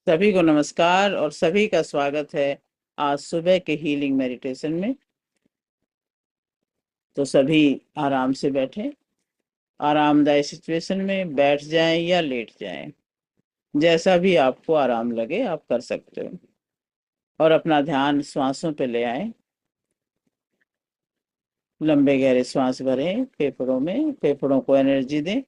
सभी को नमस्कार और सभी का स्वागत है आज सुबह के हीलिंग मेडिटेशन में। तो सभी आराम से बैठें, आरामदायक सिचुएशन में बैठ जाएं या लेट जाएं, जैसा भी आपको आराम लगे आप कर सकते हो। और अपना ध्यान श्वासों पे ले आएं। लंबे गहरे श्वास भरें फेफड़ों में, फेफड़ों को एनर्जी दें।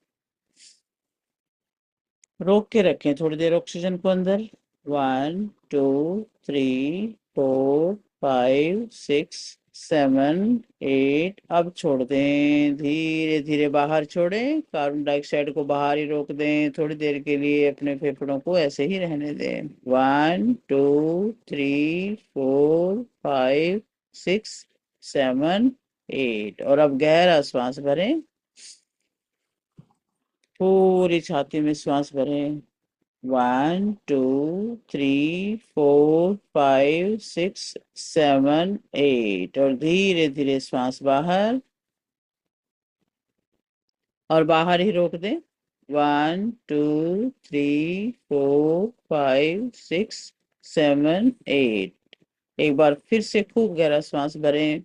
रोक के रखें थोड़ी देर ऑक्सीजन को अंदर। 1 2 3 4 5 6 7 8। अब छोड़ दें, धीरे धीरे बाहर छोड़ें। कार्बन डाइऑक्साइड को बाहर ही रोक दें, थोड़ी देर के लिए अपने फेफड़ों को ऐसे ही रहने दें। 1 2 3 4 5 6 7 8। और अब गहरा श्वास भरें, पूरी छाती में श्वास भरें। 1 2 3 4 5 6 7 8। और धीरे धीरे श्वास बाहर, और बाहर ही रोक दें। 1 2 3 4 5 6 7 8। एक बार फिर से खूब गहरा श्वास भरें,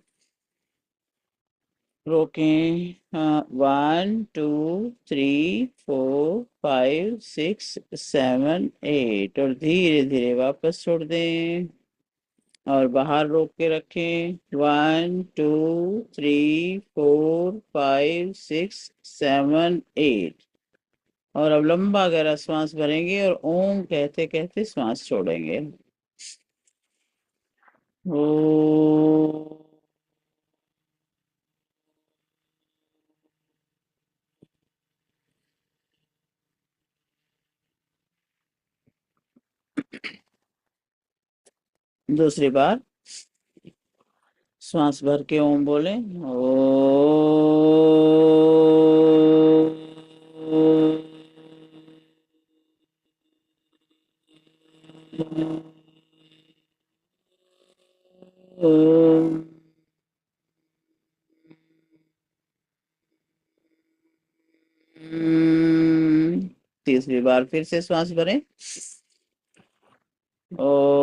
रोकें। हाँ, 1 2 3 4 5 6 7 8। और धीरे धीरे वापस छोड़ दें और बाहर रोक के रखें। 1 2 3 4 5 6 7 8। और अब लंबा गहरा श्वास भरेंगे और ओम कहते कहते श्वास छोड़ेंगे। ओ दूसरी बार श्वास भर के ओम बोलें। ओ तीसरी बार फिर से श्वास भरें। ओ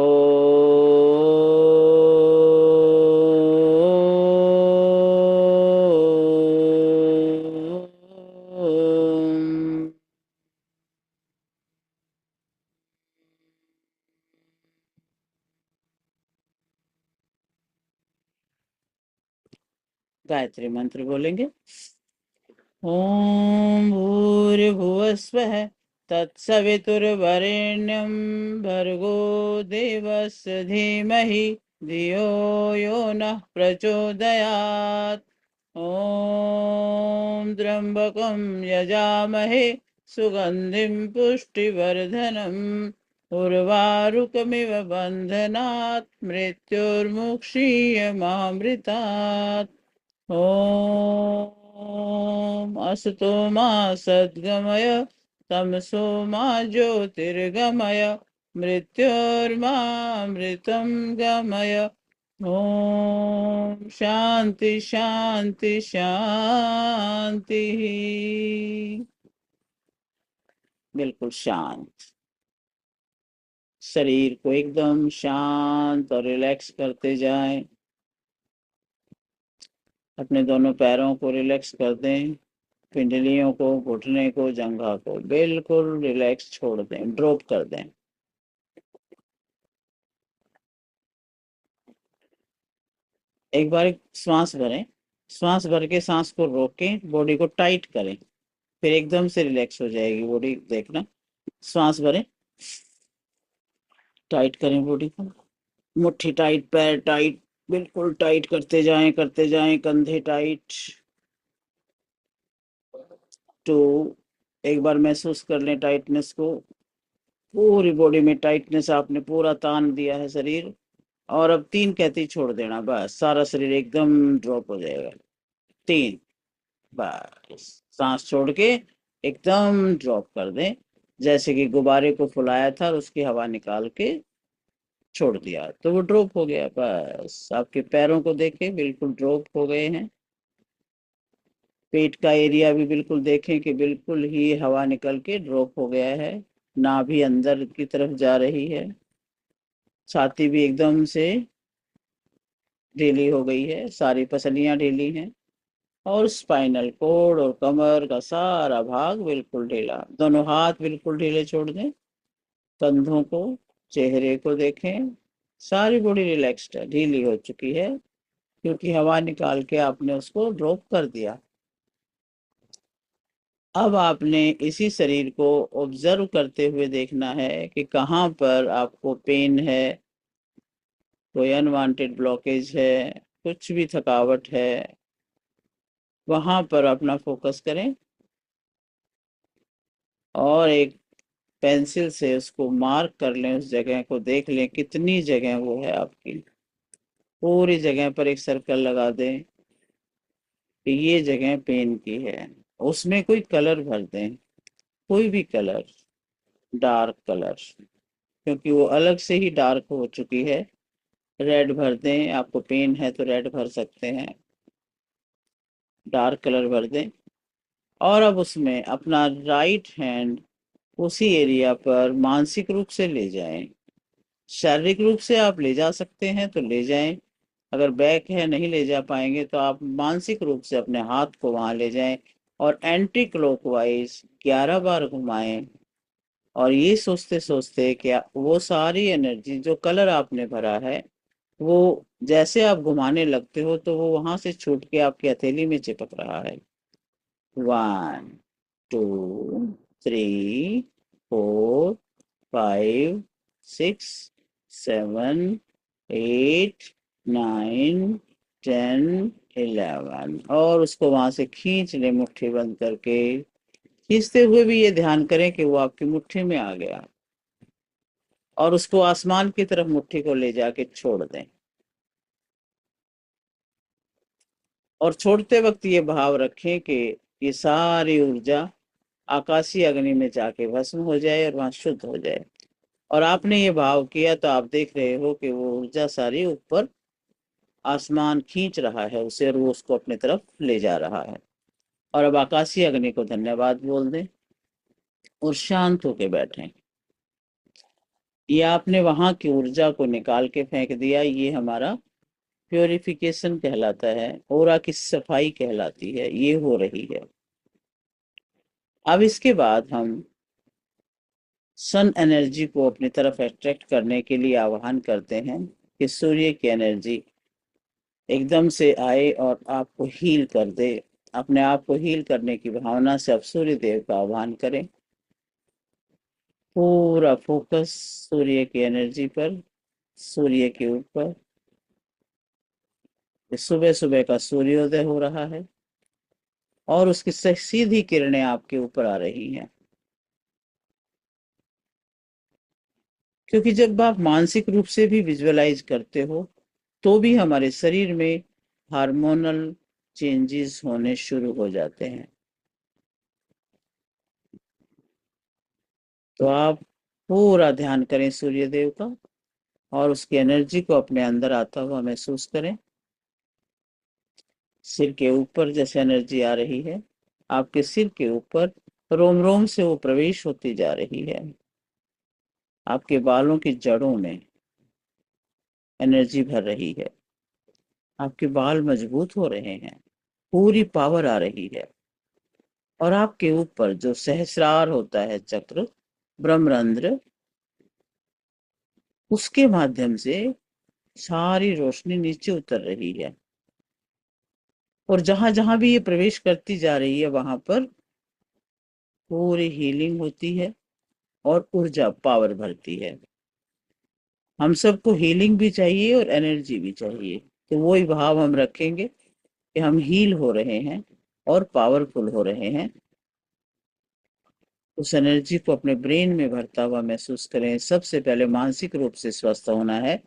गायत्री मंत्र बोलेंगे। ओम भूर्भुवस्वः तत्सवितुर्वरेण्यं भर्गो देवस्य धीमहि धियो यो नः प्रचोदयात्। ओम त्र्यंबकं यजामहे सुगंधिं पुष्टिवर्धनम् उर्वारुकमिव बन्धनात् मृत्युर्मुक्षीयमामृतात्। ओम असतो मा सद्गमय तमसो मा ज्योतिर्गमय मृत्योर्मामृतं गमय। ओम शांति शांति शांति। बिल्कुल शांत शरीर को एकदम शांत और रिलैक्स करते जाएं। अपने दोनों पैरों को रिलैक्स कर दें, पिंडलियों को, घुटने को, जंघा को बिल्कुल रिलैक्स छोड़ दें, ड्रॉप कर दें। एक बार श्वास भरें, श्वास भर के सांस को रोकें, बॉडी को टाइट करें, फिर एकदम से रिलैक्स हो जाएगी बॉडी। देखना, श्वास भरें, टाइट करें बॉडी को, मुट्ठी टाइट, पैर टाइट, बिल्कुल टाइट करते जाएं, कंधे टाइट। तो एक बार महसूस कर लें टाइटनेस को, पूरी बॉडी में टाइटनेस, आपने पूरा तान दिया है शरीर। और अब 3 कहते ही छोड़ देना, बस सारा शरीर एकदम ड्रॉप हो जाएगा। 3, बस सांस छोड़ के एकदम ड्रॉप कर दें, जैसे कि गुब्बारे को फुलाया था और उसकी हवा निकाल के छोड़ दिया तो वो ड्रॉप हो गया। बस आपके पैरों को देखें, बिल्कुल ड्रॉप हो गए हैं। पेट का एरिया भी बिल्कुल देखें कि बिल्कुल ही हवा निकल के ड्रॉप हो गया है। नाभि अंदर की तरफ जा रही है, छाती भी एकदम से ढीली हो गई है, सारी पसलियां ढीली हैं, और स्पाइनल कोड और कमर का सारा भाग बिल्कुल ढीला। दोनों हाथ बिल्कुल ढीले छोड़ दें, कंधों को, चेहरे को देखें, सारी बॉडी रिलैक्स्ड है, ढीली हो चुकी है, क्योंकि हवा निकाल के आपने उसको ड्रॉप कर दिया। अब आपने इसी शरीर को ऑब्जर्व करते हुए देखना है कि कहाँ पर आपको पेन है, कोई अनवांटेड ब्लॉकेज है, कुछ भी थकावट है, वहां पर अपना फोकस करें और एक पेंसिल से उसको मार्क कर लें, उस जगह को देख लें कितनी जगह वो है आपकी। पूरी जगह पर एक सर्कल लगा दें कि ये जगह पेन की है। उसमें कोई कलर भर दें, कोई भी कलर, डार्क कलर, क्योंकि वो अलग से ही डार्क हो चुकी है। रेड भर दें, आपको पेन है तो रेड भर सकते हैं, डार्क कलर भर दें। और अब उसमें अपना राइट हैंड उसी एरिया पर मानसिक रूप से ले जाएं। शारीरिक रूप से आप ले जा सकते हैं तो ले जाएं, अगर बैक है नहीं ले जा पाएंगे तो आप मानसिक रूप से अपने हाथ को वहां ले जाएं और एंटी क्लॉकवाइज 11 बार घुमाएं। और ये सोचते सोचते कि वो सारी एनर्जी जो कलर आपने भरा है, वो जैसे आप घुमाने लगते हो तो वो वहां से छूट के आपकी हथेली में चिपक रहा है। 1 2 3 4 5 6 7 8 9 10 11, और उसको वहां से खींच ले मुट्ठी बंद करके। खींचते हुए भी ये ध्यान करें कि वो आपकी मुट्ठी में आ गया, और उसको आसमान की तरफ मुट्ठी को ले जाके छोड़ दें। और छोड़ते वक्त ये भाव रखें कि ये सारी ऊर्जा आकाशीय अग्नि में जाके भस्म हो जाए और वहां शुद्ध हो जाए। और आपने ये भाव किया तो आप देख रहे हो कि वो ऊर्जा सारी ऊपर आसमान खींच रहा है उसे, और वो उसको अपने तरफ ले जा रहा है। और अब आकाशीय अग्नि को धन्यवाद बोल दें और शांत होके बैठें। ये आपने वहां की ऊर्जा को निकाल के फेंक दिया, ये हमारा प्योरिफिकेशन कहलाता है, ऑरा की सफाई कहलाती है, ये हो रही है। अब इसके बाद हम सन एनर्जी को अपनी तरफ अट्रैक्ट करने के लिए आह्वान करते हैं कि सूर्य की एनर्जी एकदम से आए और आपको हील कर दे। अपने आप को हील करने की भावना से अब सूर्य देव का आह्वान करें। पूरा फोकस सूर्य की एनर्जी पर, सूर्य के ऊपर। सुबह सुबह का सूर्योदय हो रहा है और उसकी सीधी किरणें आपके ऊपर आ रही हैं। क्योंकि जब आप मानसिक रूप से भी विजुअलाइज करते हो तो भी हमारे शरीर में हार्मोनल चेंजेस होने शुरू हो जाते हैं। तो आप पूरा ध्यान करें सूर्य देव का और उसकी एनर्जी को अपने अंदर आता हुआ महसूस करें। सिर के ऊपर जैसे एनर्जी आ रही है, आपके सिर के ऊपर रोम रोम से वो प्रवेश होती जा रही है। आपके बालों की जड़ों में एनर्जी भर रही है, आपके बाल मजबूत हो रहे हैं, पूरी पावर आ रही है। और आपके ऊपर जो सहस्रार होता है चक्र, ब्रह्मरंध्र, उसके माध्यम से सारी रोशनी नीचे उतर रही है। और जहां जहां भी ये प्रवेश करती जा रही है वहां पर पूरी हीलिंग होती है और ऊर्जा पावर भरती है। हम सबको हीलिंग भी चाहिए और एनर्जी भी चाहिए, तो वही भाव हम रखेंगे कि हम हील हो रहे हैं और पावरफुल हो रहे हैं। उस एनर्जी को अपने ब्रेन में भरता हुआ महसूस करें। सबसे पहले मानसिक रूप से स्वस्थ होना है।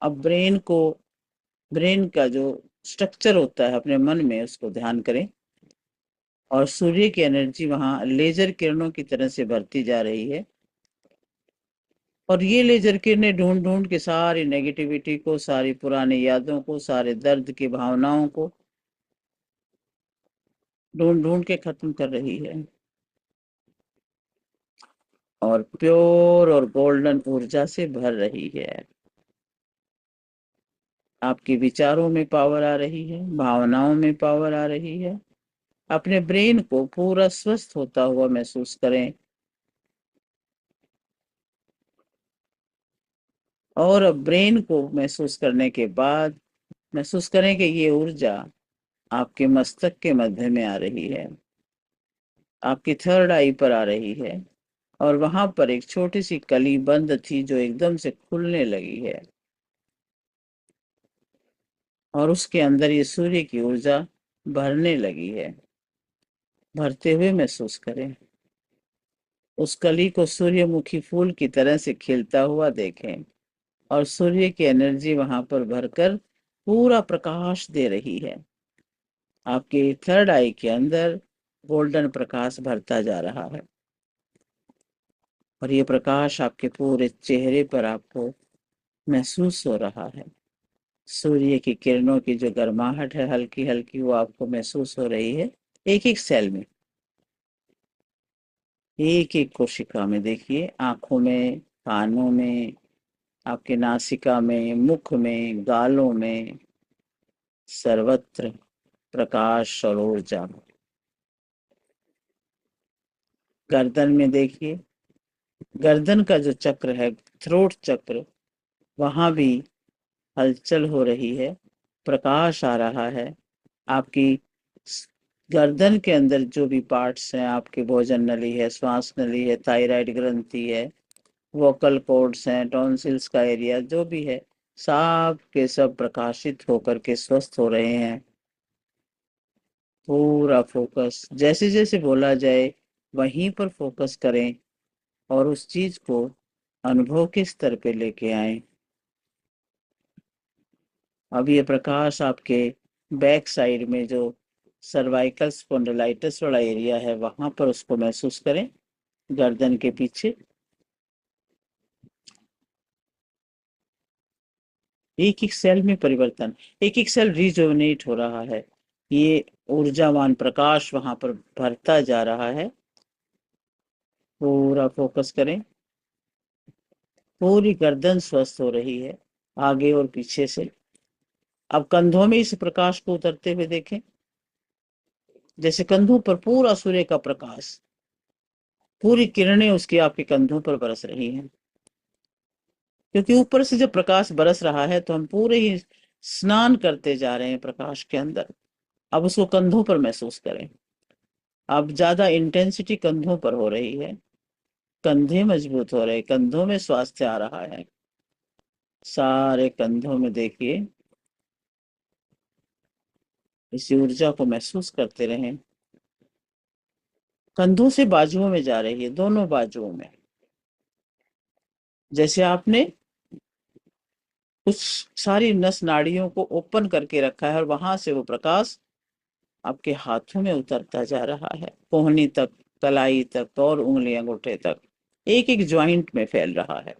अब ब्रेन का जो स्ट्रक्चर होता है अपने मन में, उसको ध्यान करें और सूर्य की एनर्जी वहां लेजर किरणों की तरह से भरती जा रही है। और ये लेजर किरणें ढूंढ ढूंढ के सारी नेगेटिविटी को, सारी पुरानी यादों को, सारे दर्द की भावनाओं को ढूंढ ढूंढ के खत्म कर रही है। और प्योर और गोल्डन ऊर्जा से भर रही है। आपके विचारों में पावर आ रही है, भावनाओं में पावर आ रही है। अपने ब्रेन को पूरा स्वस्थ होता हुआ महसूस करें। और अब ब्रेन को महसूस करने के बाद महसूस करें कि ये ऊर्जा आपके मस्तक के मध्य में आ रही है, आपकी थर्ड आई पर आ रही है, और वहां पर एक छोटी सी कली बंद थी जो एकदम से खुलने लगी है, और उसके अंदर ये सूर्य की ऊर्जा भरने लगी है। भरते हुए महसूस करें। उस कली को सूर्यमुखी फूल की तरह से खिलता हुआ देखें, और सूर्य की एनर्जी वहां पर भरकर पूरा प्रकाश दे रही है। आपके थर्ड आई के अंदर गोल्डन प्रकाश भरता जा रहा है, और ये प्रकाश आपके पूरे चेहरे पर आपको महसूस हो रहा है। सूर्य की किरणों की जो गर्माहट है हल्की हल्की, वो आपको महसूस हो रही है। एक एक सेल में, एक एक कोशिका में देखिए, आंखों में, कानों में, आपके नासिका में, मुख में, गालों में, सर्वत्र प्रकाश और ऊर्जा। गर्दन में देखिए, गर्दन का जो चक्र है, थ्रोट चक्र, वहां भी हलचल हो रही है, प्रकाश आ रहा है। आपकी गर्दन के अंदर जो भी पार्ट्स हैं, आपके भोजन नली है, श्वास नली है, थायराइड ग्रंथि है, वोकल कॉर्ड्स हैं, टॉन्सिल्स का एरिया जो भी है, सब के सब प्रकाशित होकर के स्वस्थ हो रहे हैं। पूरा फोकस जैसे जैसे बोला जाए वहीं पर फोकस करें, और उस चीज को अनुभव के स्तर पे लेके आए। अब ये प्रकाश आपके बैक साइड में जो सर्वाइकल स्पॉन्डिलाइटिस वाला एरिया है वहां पर उसको महसूस करें, गर्दन के पीछे। एक एक सेल में परिवर्तन, एक एक सेल रिजुवनेट हो रहा है। ये ऊर्जावान प्रकाश वहां पर भरता जा रहा है। पूरा फोकस करें। पूरी गर्दन स्वस्थ हो रही है, आगे और पीछे से। अब कंधों में इस प्रकाश को उतरते हुए देखें, जैसे कंधों पर पूरा सूर्य का प्रकाश, पूरी किरणें उसकी आपके कंधों पर बरस रही हैं। क्योंकि ऊपर से जब प्रकाश बरस रहा है तो हम पूरे ही स्नान करते जा रहे हैं प्रकाश के अंदर। अब उसको कंधों पर महसूस करें। अब ज्यादा इंटेंसिटी कंधों पर हो रही है, कंधे मजबूत हो रहे, कंधों में स्वास्थ्य आ रहा है। सारे कंधों में देखिए, इस ऊर्जा को महसूस करते रहें। कंधों से बाजुओं में जा रही है, दोनों बाजुओं में, जैसे आपने कुछ सारी नस नाड़ियों को ओपन करके रखा है, और वहां से वो प्रकाश आपके हाथों में उतरता जा रहा है, कोहनी तक, कलाई तक, और उंगली अंगूठे तक, एक एक ज्वाइंट में फैल रहा है।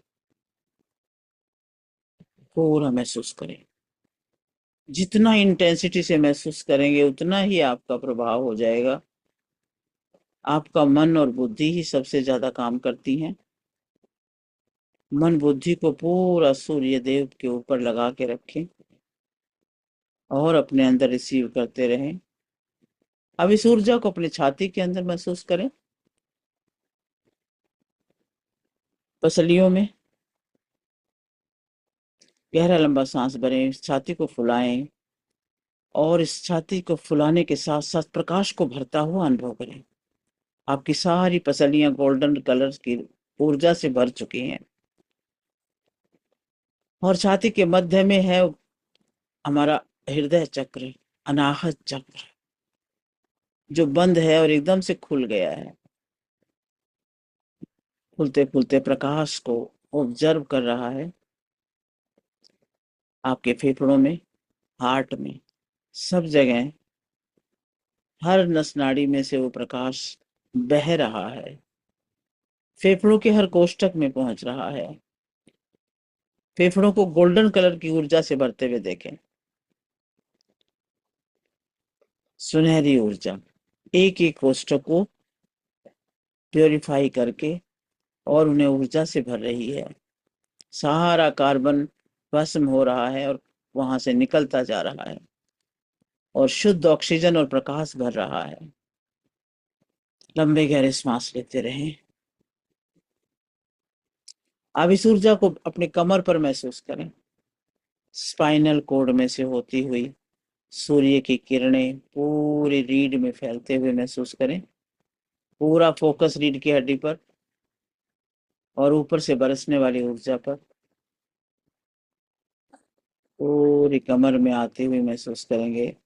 पूरा महसूस करें। जितना इंटेंसिटी से महसूस करेंगे उतना ही आपका प्रभाव हो जाएगा। आपका मन और बुद्धि ही सबसे ज्यादा काम करती हैं। मन बुद्धि को पूरा सूर्य देव के ऊपर लगा के रखें, और अपने अंदर रिसीव करते रहें। अब इस ऊर्जा को अपनी छाती के अंदर महसूस करें, पसलियों में। गहरा लंबा सांस भरें, छाती को फुलाएं, और इस छाती को फुलाने के साथ साथ प्रकाश को भरता हुआ अनुभव करें। आपकी सारी पसलियां गोल्डन कलर की ऊर्जा से भर चुकी हैं, और छाती के मध्य में है हमारा हृदय चक्र, अनाहत चक्र, जो बंद है और एकदम से खुल गया है। खुलते खुलते प्रकाश को ऑब्जर्व कर रहा है। आपके फेफड़ों में, हार्ट में, सब जगह, हर नस नाड़ी में से वो प्रकाश बह रहा है, फेफड़ों के हर कोष्ठक में पहुंच रहा है। फेफड़ों को गोल्डन कलर की ऊर्जा से भरते हुए देखें। सुनहरी ऊर्जा एक एक कोष्ठक को प्योरीफाई करके और उन्हें ऊर्जा से भर रही है। सारा कार्बन भस्म हो रहा है और वहां से निकलता जा रहा है और शुद्ध ऑक्सीजन और प्रकाश भर रहा है। लंबे गहरे सांस लेते रहें। अब इस ऊर्जा को अपने कमर पर महसूस करें। स्पाइनल कॉर्ड में से होती हुई सूर्य की किरणें पूरी रीढ़ में फैलते हुए महसूस करें। पूरा फोकस रीढ़ की हड्डी पर और ऊपर से बरसने वाली ऊर्जा पर पूरी कमर में आते हुए महसूस करेंगे।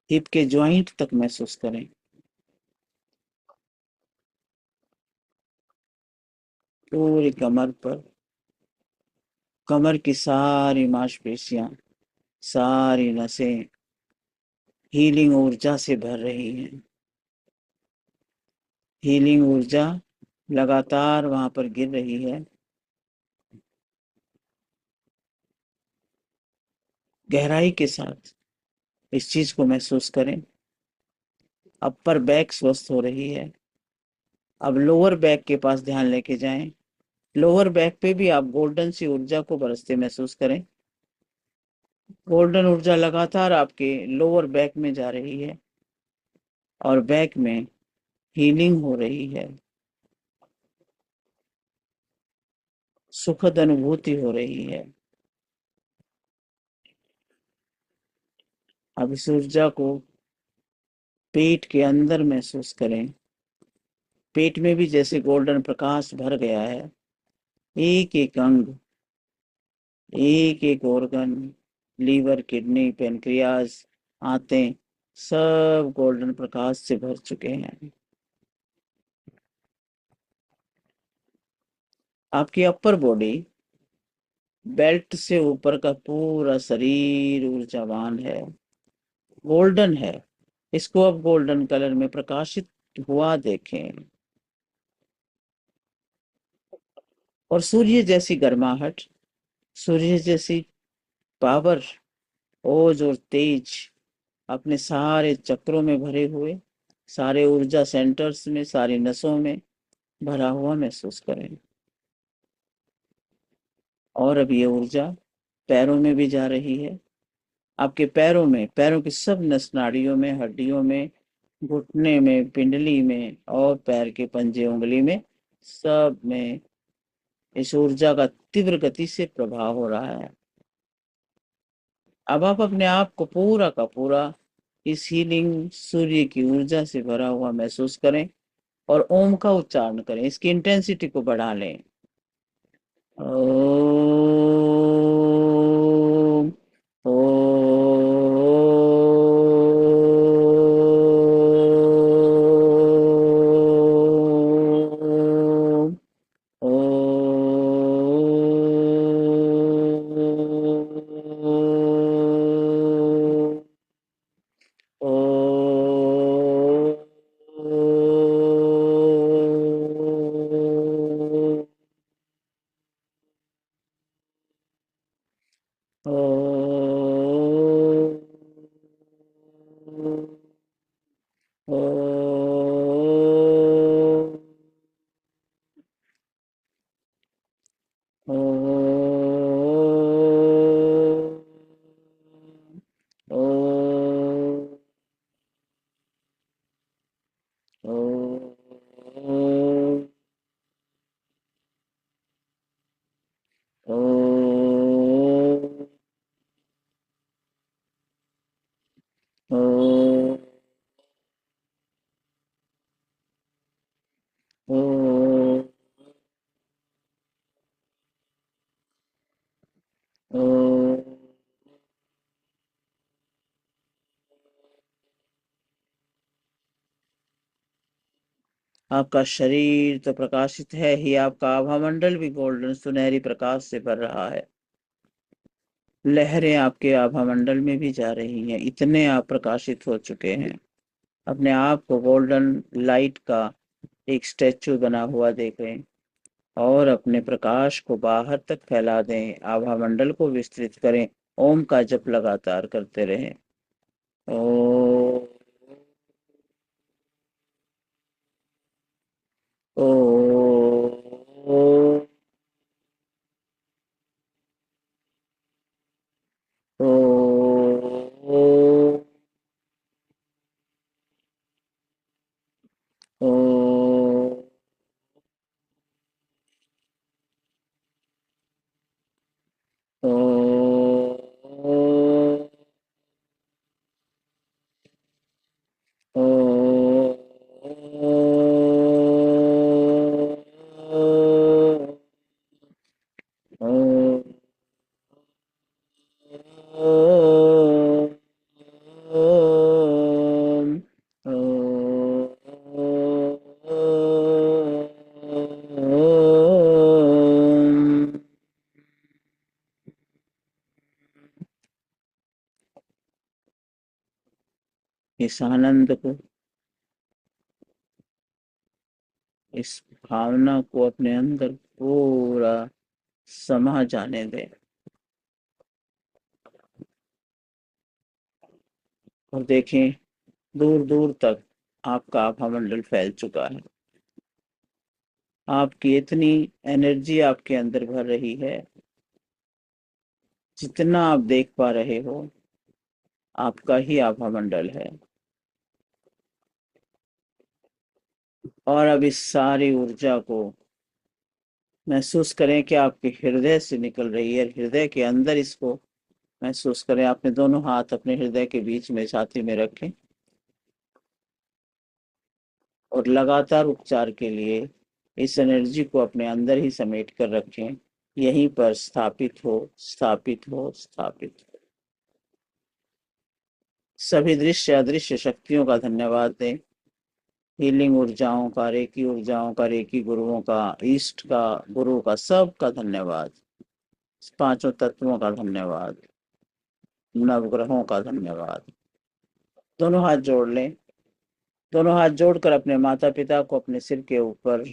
हिप के जॉइंट तक महसूस करें। पूरी कमर पर, कमर की सारी मांसपेशियां, सारी नसें हीलिंग ऊर्जा से भर रही हैं। हीलिंग ऊर्जा लगातार वहां पर गिर रही है। गहराई के साथ इस चीज को महसूस करें। अपर बैक स्वस्थ हो रही है। अब लोअर बैक के पास ध्यान लेके जाएं। लोअर बैक पे भी आप गोल्डन सी ऊर्जा को बरसते महसूस करें। गोल्डन ऊर्जा लगातार आपके लोअर बैक में जा रही है और बैक में हीलिंग हो रही है। सुखद अनुभूति हो रही है। अब इस ऊर्जा को पेट के अंदर महसूस करें। पेट में भी जैसे गोल्डन प्रकाश भर गया है। एक एक अंग, एक एक ऑर्गन, लीवर, किडनी, पेनक्रियाज, आंतें, सब गोल्डन प्रकाश से भर चुके हैं। आपकी अपर बॉडी, बेल्ट से ऊपर का पूरा शरीर ऊर्जावान है, गोल्डन है। इसको अब गोल्डन कलर में प्रकाशित हुआ देखें। और सूर्य जैसी गर्माहट, सूर्य जैसी पावर, ओज और तेज अपने सारे चक्रों में भरे हुए, सारे ऊर्जा सेंटर्स में, सारी नसों में भरा हुआ महसूस करें। और अब ये ऊर्जा पैरों में भी जा रही है। आपके पैरों में, पैरों की सब नस नाड़ियों में, हड्डियों में, घुटने में, पिंडली में और पैर के पंजे, उंगली में, सब में इस ऊर्जा का तीव्र गति से प्रभाव हो रहा है। अब आप अपने आप को पूरा का पूरा इस हीलिंग सूर्य की ऊर्जा से भरा हुआ महसूस करें और ओम का उच्चारण करें। इसकी इंटेंसिटी को बढ़ा लें। ओम, ओम, आपका शरीर तो प्रकाशित है ही, आपका आभा मंडल भी गोल्डन सुनहरी प्रकाश से भर रहा है। लहरें आपके आभा मंडल में भी जा रही हैं, इतने आप प्रकाशित हो चुके हैं। अपने आप को गोल्डन लाइट का एक स्टैचू बना हुआ देखें और अपने प्रकाश को बाहर तक फैला दें। आभा मंडल को विस्तृत करें। ओम का जप लगातार करते रहें। ओ ओ ओ ओ ओ इस आनंद को, इस भावना को अपने अंदर पूरा समा जाने दें और देखें दूर दूर तक आपका आभा मंडल फैल चुका है। आपकी इतनी एनर्जी आपके अंदर भर रही है, जितना आप देख पा रहे हो आपका ही आभा मंडल है। और अब इस सारी ऊर्जा को महसूस करें कि आपके हृदय से निकल रही है, हृदय के अंदर इसको महसूस करें। आपने दोनों हाथ अपने हृदय के बीच में छाती में रखें और लगातार उपचार के लिए इस एनर्जी को अपने अंदर ही समेट कर रखें। यहीं पर स्थापित हो, स्थापित हो, स्थापित हो। सभी दृश्य अदृश्य शक्तियों का धन्यवाद दें। हीलिंग ऊर्जाओं का, रेकी ऊर्जाओं का, रेकी गुरुओं का, ईस्ट का, गुरु का, सब का धन्यवाद। पांचों तत्वों का धन्यवाद, नवग्रहों का धन्यवाद। दोनों हाथ जोड़ लें। दोनों हाथ जोड़कर अपने माता पिता को अपने सिर के ऊपर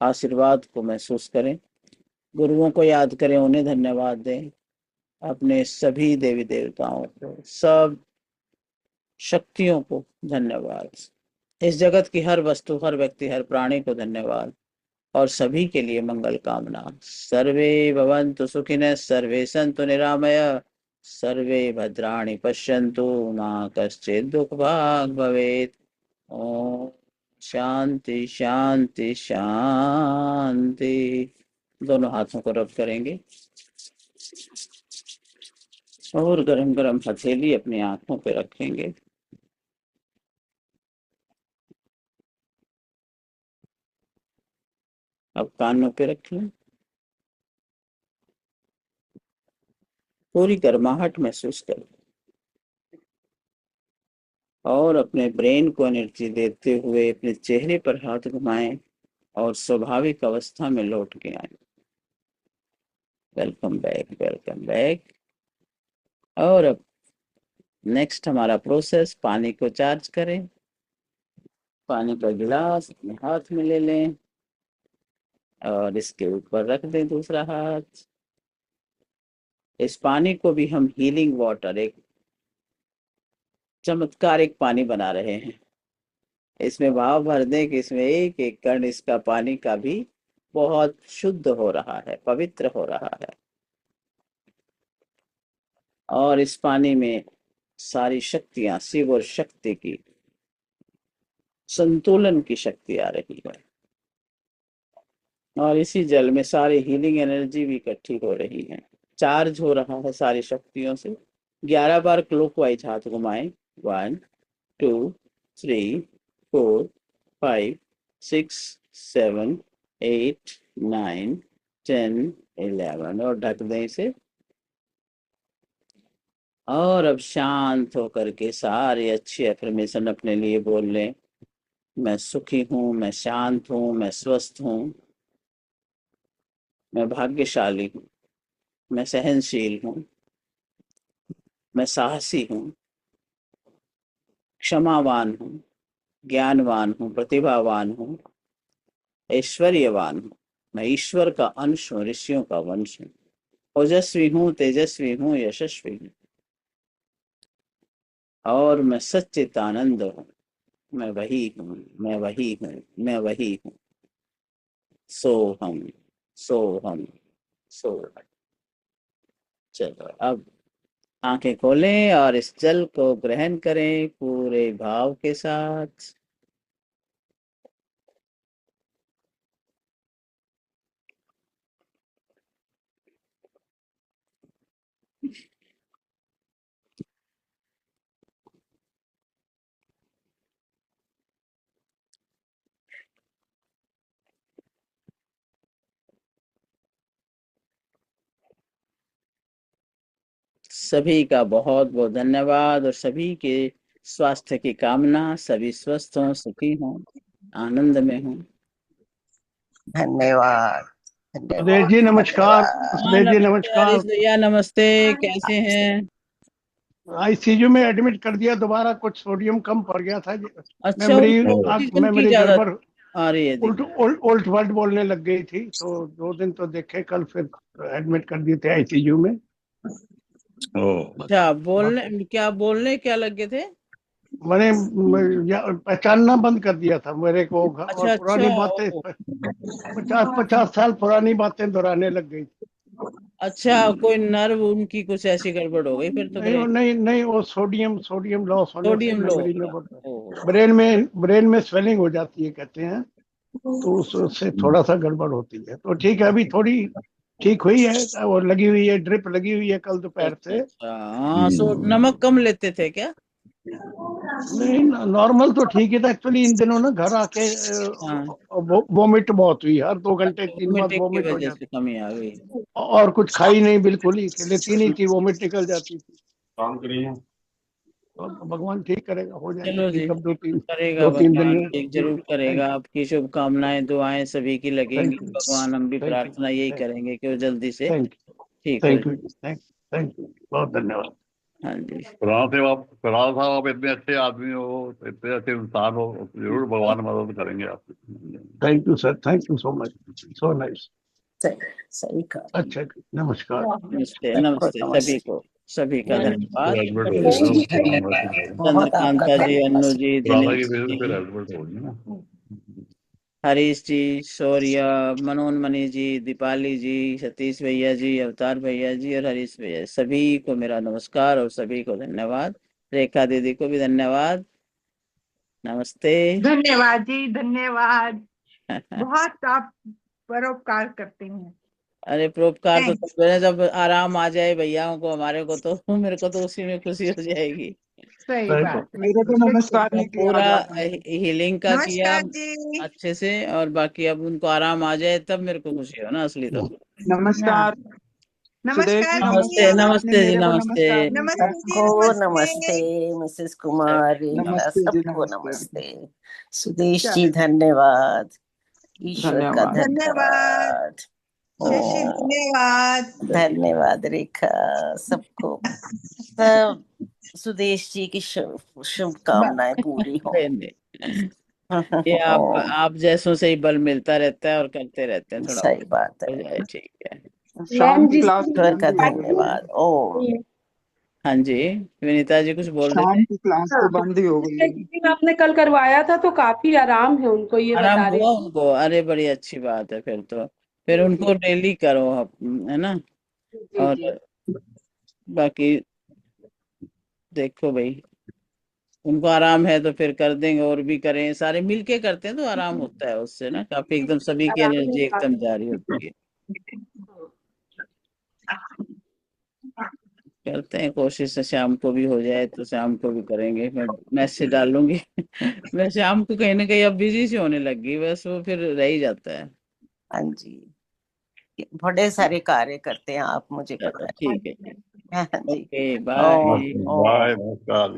आशीर्वाद को महसूस करें। गुरुओं को याद करें, उन्हें धन्यवाद दें। अपने सभी देवी देवताओं को, सब शक्तियों को धन्यवाद। इस जगत की हर वस्तु, हर व्यक्ति, हर प्राणी को धन्यवाद। और सभी के लिए मंगल कामना। सर्वे भवन्तु सुखिनः, सर्वे सन्तु निरामय, सर्वे भद्राणि पश्यन्तु मा कश्चित् दुःखभाग् भवेत्। ओम शांति शांति शांति। दोनों हाथों को रब करेंगे और गरम गरम हथेली अपनी आंखों पे रखेंगे। अब कानों पे रखें। पूरी गर्माहट महसूस करें और अपने ब्रेन को एनर्जी देते हुए अपने चेहरे पर हाथ घुमाएं और स्वाभाविक अवस्था में लौट के आए। Welcome back, welcome back. और अब नेक्स्ट हमारा प्रोसेस, पानी को चार्ज करें। पानी का गिलास अपने हाथ में ले लें और इसके ऊपर रख दें दूसरा हाथ। इस पानी को भी हम हीलिंग वाटर, एक चमत्कारिक पानी बना रहे हैं। इसमें भाव भर दें कि इसमें एक एक कण इसका पानी का भी बहुत शुद्ध हो रहा है, पवित्र हो रहा है। और इस पानी में सारी शक्तियां, शिव और शक्ति की संतुलन की शक्ति आ रही है। और इसी जल में सारी हीलिंग एनर्जी भी इकट्ठी हो रही है, चार्ज हो रहा है सारी शक्तियों से। 11 बार क्लॉकवाइज हाथ घुमाएं। 1 2 3 4 5 6 7 8 9 10 11 और ढक दें इसे। और अब शांत होकर के सारे अच्छी एफर्मेशन अपने लिए बोल लें। मैं सुखी हूँ, मैं शांत हूँ, मैं स्वस्थ हूँ, मैं भाग्यशाली हूँ, मैं सहनशील हूँ, मैं साहसी हूँ, क्षमावान हूँ, ज्ञानवान हूँ, प्रतिभावान हूँ, ऐश्वर्यवान हूँ। मैं ईश्वर का अंश हूँ, ऋषियों का वंश हूँ। ओजस्वी हूँ, तेजस्वी हूँ, यशस्वी हूँ। और मैं सच्चिदानंद हूँ। मैं वही हूँ, मैं वही हूँ, मैं वही हूँ। सोहम सोहम सोहम। चलो अब आंखें खोलें और इस जल को ग्रहण करें पूरे भाव के साथ। सभी का बहुत बहुत धन्यवाद और सभी के स्वास्थ्य की कामना, सभी स्वस्थ हों, सुखी हों, आनंद में हों। धन्यवाद सुदेश जी नमस्कार। सुदेश जी नमस्ते नमस्कार। हरीश भैया, नमस्ते, कैसे हैं? आईसीयू में एडमिट कर दिया दोबारा, कुछ सोडियम कम पड़ गया था। अच्छा, मेमोरी उनको ऑक्सीजन की मेमोरी ज्यादा गड़बड़, आ रही है उल्ट दिक्कत? उल्ट उल्ट वर्ड बोलने लग गई थी, तो 2 दिन तो देखे, कल फिर एडमिट कर दिए थे आईसीयू में। अच्छा, बोलने क्या लग गए थे? मैंने पहचानना बंद कर दिया था मेरे को, और अच्छा पुरानी अच्छा। बातें, ओ, 50 साल पुरानी बातें दोहराने लग गई। अच्छा, कोई नर्व उनकी कुछ ऐसी गड़बड़ हो गई फिर तो नहीं ब्रेन। नहीं नहीं, वो सोडियम लॉस होने से सोडियम लो हो मेमोरी में गया। ओहो। ब्रेन में स्वेलिंग हो जाती है कहते हैं, तो उससे थोड़ा सा गड़बड़ होती है। तो ठीक है, अभी थोड़ी ठीक हुई है, वो लगी हुई है, ड्रिप लगी हुई है कल दोपहर अच्छा से। अच्छा, हाँ, नमक कम लेते थे क्या? नहीं, नॉर्मल तो ठीक है था। एक्चुअली इन दिनों ना घर आके हाँ, वोमिट बहुत हुई, हर 2 घंटे अच्छा, 3 बार वोमिटिंग की वोमिट हो वजह से जाती, कमी आ गई। और कुछ खाई नहीं, बिल्कुल ही लेती नहीं थी, वोमिट निकल जाती थी। तो भगवान ठीक करेगा, हो जाएगी चलो जी, ठीक अब करेगा दो तीन दिन भगवान, में। ठीक जी जरूर जी, करेगा। आपकी शुभकामनाएं, दुआएं सभी की लगेंगी। थैंक यू भगवान, हम भी थैंक यू प्रार्थना यही करेंगे कि वो जल्दी से थैंक ठीक हो थैंक यू जाए। थैंक यू, बहुत धन्यवाद। हाँ जी। प्रणाम साहब, आप इतने अच्छे आदमी हो, इतने अच्छे इंसान हो, जरूर भगवान मदद करेंगे आपकी। Thank you sir, thank you so much, so nice. सही कहा। अच्छा, नमस्कार। नमस्ते सबको नमस्ते, सभी नमस्ते। को, सभी का धन्यवाद। एडमिट हो सुदेश जाना, जी धन्यवाद, बहुत आपका चंद्रकांता जी, अनु धन्यवाद। जी, राधा दिनेश की वजह से फिर जी, एडमिट हो गई ना। हरीश जी, शौर्य, मनोन्मणि जी, दीपाली जी, सतीश भैया जी, अवतार भैया जी और हरीश भैया, सभी को मेरा नमस्कार और सभी को धन्यवाद। रेखा दीदी को भी धन्यवाद, नमस्ते। धन्यवाद जी, धन्यवाद। बहुत आप परोपकार करते हैं। अरे परोपकार तो थैंक्स। तब है जब आराम आ जाए भैयाओं को, हमारे को तो मेरे को तो उसी में खुशी हो जाएगी। सही सही बात बात। है। मेरे को नमस्कार तो नहीं किया पूरा आज आपने। हीलिंग का किया नमस्कार जी। अच्छे से, और बाकी अब उनको आराम आ जाए तब मेरे को खुशी हो ना असली तो। हाँ, नमस्कार सुदेश नमस्कार जी, नमस्ते नमस्कार। जी। आपने नमस्ते जी, मेरे को नमस्ते। नमस्कार नहीं किया। नमस्ते जी, सबको नमस्ते। नमस्ते, मिसेस कुमार, रेखा, नमस्ते जी, सबको नमस्ते। नमस्ते। सुदेश जी चलो, धन्यवाद, ईश्वर का धन्यवाद। धन्यवाद धन्यवाद। शशि, ओ, धन्यवाद। धन्यवाद रेखा, सबको, सब सुदेश जी की शुभकामनाएं पूरी हो। ये ओ, आप जैसों से ही बल मिलता रहता है और करते रहते हैं, थोड़ा सही बात हो है। जाए, ठीक है। शाम की क्लास तो ईश्वर बंद का ही हो गई है। धन्यवाद। ओ, हाँ जी, विनीता जी कुछ बोल रहे थे? शाम की क्लास तो बंद ही हो गई है। मीटिंग आपने कल करवाया था तो काफी आराम है उनको, ये आराम बता रही हुआ थी। उनको? अरे बड़ी अच्छी बात है फिर तो। फिर जी उनको डेली करो है ना। जी और जी। बाकी देखो भाई, उनको आराम है तो फिर कर देंगे, और भी करें, सारे मिलके करते हैं तो आराम होता है उससे ना, काफी एकदम सभी की आराम एनर्जी ही एकदम जारी होती है। करते हैं कोशिश से शाम को भी हो जाए, तो शाम को भी करेंगे, मैं मैसेज डालूंगी। मैं शाम को कहीं ना कहीं अब बिजी से होने लगी, बस वो फिर रह ही जाता है। हाँ जी, बड़े सारे कार्य करते हैं आप, मुझे चलो पता ठीक है, है। हाँ जी। ओके ओ, बाय। ओ, बाय, नमस्कार।